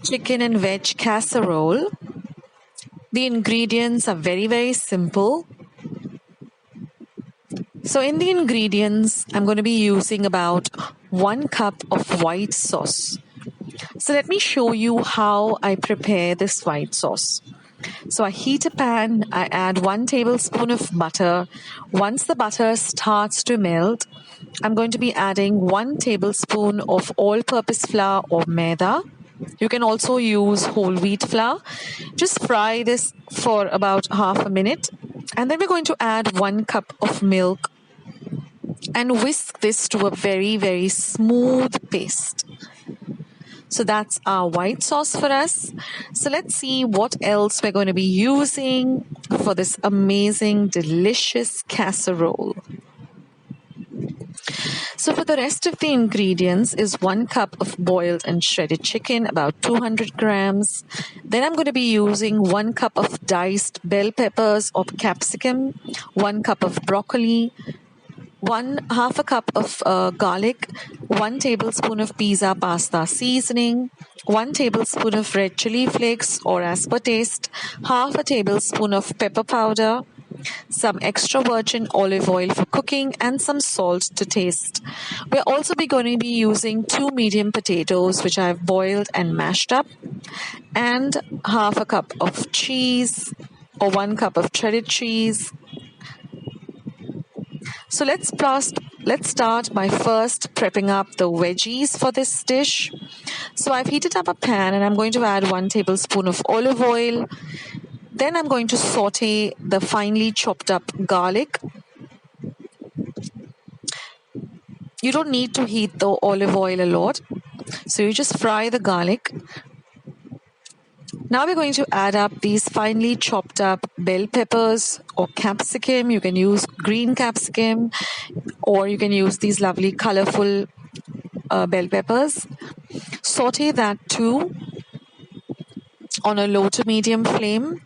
chicken and veg casserole. The ingredients are very, very simple. So in the ingredients, I'm going to be using about 1 cup of white sauce. So let me show you how I prepare this white sauce. So I heat a pan, I add 1 tablespoon of butter. Once the butter starts to melt, I'm going to be adding 1 tablespoon of all-purpose flour or maida. You can also use whole wheat flour. Just fry this for about half a minute. And then we're going to add 1 cup of milk and whisk this to a very, very smooth paste. So that's our white sauce for us. So let's see what else we're going to be using for this amazing, delicious casserole. So for the rest of the ingredients is 1 cup of boiled and shredded chicken, about 200 grams. Then I'm going to be using 1 cup of diced bell peppers or capsicum, 1 cup of broccoli, half a cup of garlic, 1 tablespoon of pizza pasta seasoning, 1 tablespoon of red chili flakes or as per taste, half a tablespoon of pepper powder, some extra virgin olive oil for cooking, and some salt to taste. We're also going to be using 2 medium potatoes which I've boiled and mashed up, and half a cup of cheese or 1 cup of shredded cheese. So let's start by first prepping up the veggies for this dish. So I've heated up a pan and I'm going to add 1 tablespoon of olive oil. Then I'm going to saute the finely chopped up garlic. You don't need to heat the olive oil a lot. So you just fry the garlic. Now we're going to add up these finely chopped up bell peppers or capsicum. You can use green capsicum or you can use these lovely colorful bell peppers. Saute that too on a low to medium flame.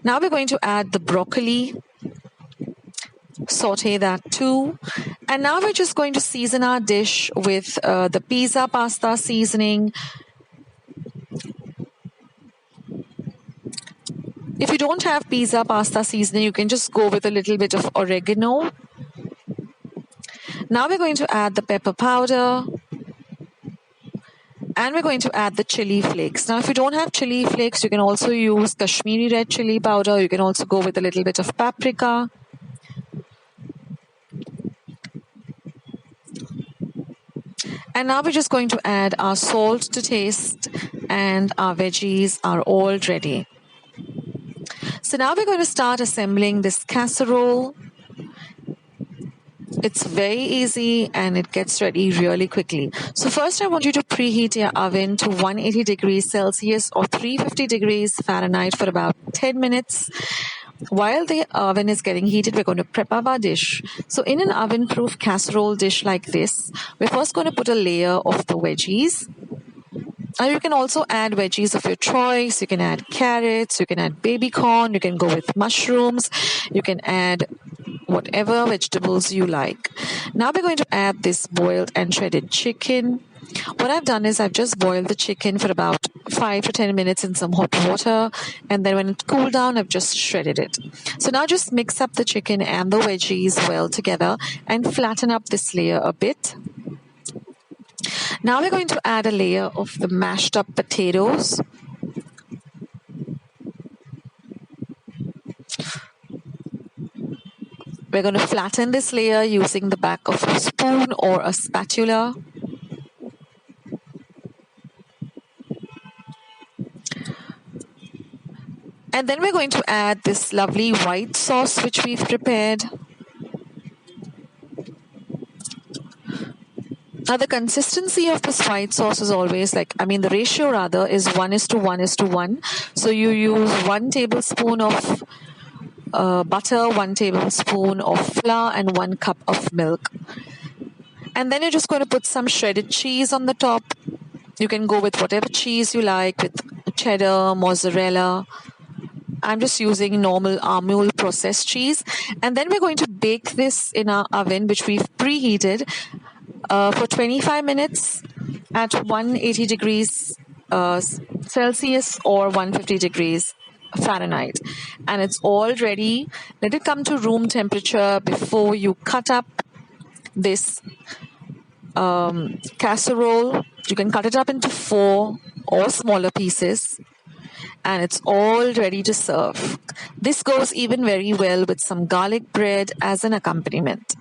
Now we're going to add the broccoli. Saute that too. And now we're just going to season our dish with the pizza pasta seasoning. If you don't have pizza pasta seasoning, you can just go with a little bit of oregano. Now we're going to add the pepper powder. And we're going to add the chili flakes. Now, if you don't have chili flakes, you can also use Kashmiri red chili powder. You can also go with a little bit of paprika. And now we're just going to add our salt to taste, and our veggies are all ready. So now we're going to start assembling this casserole. It's very easy and it gets ready really quickly. So first I want you to preheat your oven to 180 degrees Celsius or 350 degrees Fahrenheit for about 10 minutes. While the oven is getting heated, we're going to prep up our dish. So in an oven-proof casserole dish like this, we're first going to put a layer of the veggies. You can also add veggies of your choice. You can add carrots, you can add baby corn, you can go with mushrooms, you can add whatever vegetables you like. Now we're going to add this boiled and shredded chicken. What I've done is I've just boiled the chicken for about 5 to 10 minutes in some hot water, and then when it cooled down, I've just shredded it. So now just mix up the chicken and the veggies well together and flatten up this layer a bit. Now we're going to add a layer of the mashed up potatoes. We're going to flatten this layer using the back of a spoon or a spatula. And then we're going to add this lovely white sauce which we've prepared. Now the consistency of this white sauce is always the ratio rather is 1:1:1. So you use 1 tablespoon of butter, 1 tablespoon of flour, and 1 cup of milk. And then you're just going to put some shredded cheese on the top. You can go with whatever cheese you like, with cheddar, mozzarella. I'm just using normal Amul processed cheese. And then we're going to bake this in our oven, which we've preheated for 25 minutes at 180 degrees Celsius or 150 degrees Fahrenheit. And it's all ready. Let it come to room temperature before you cut up this casserole. You can cut it up into 4 or smaller pieces, and it's all ready to serve. This goes even very well with some garlic bread as an accompaniment.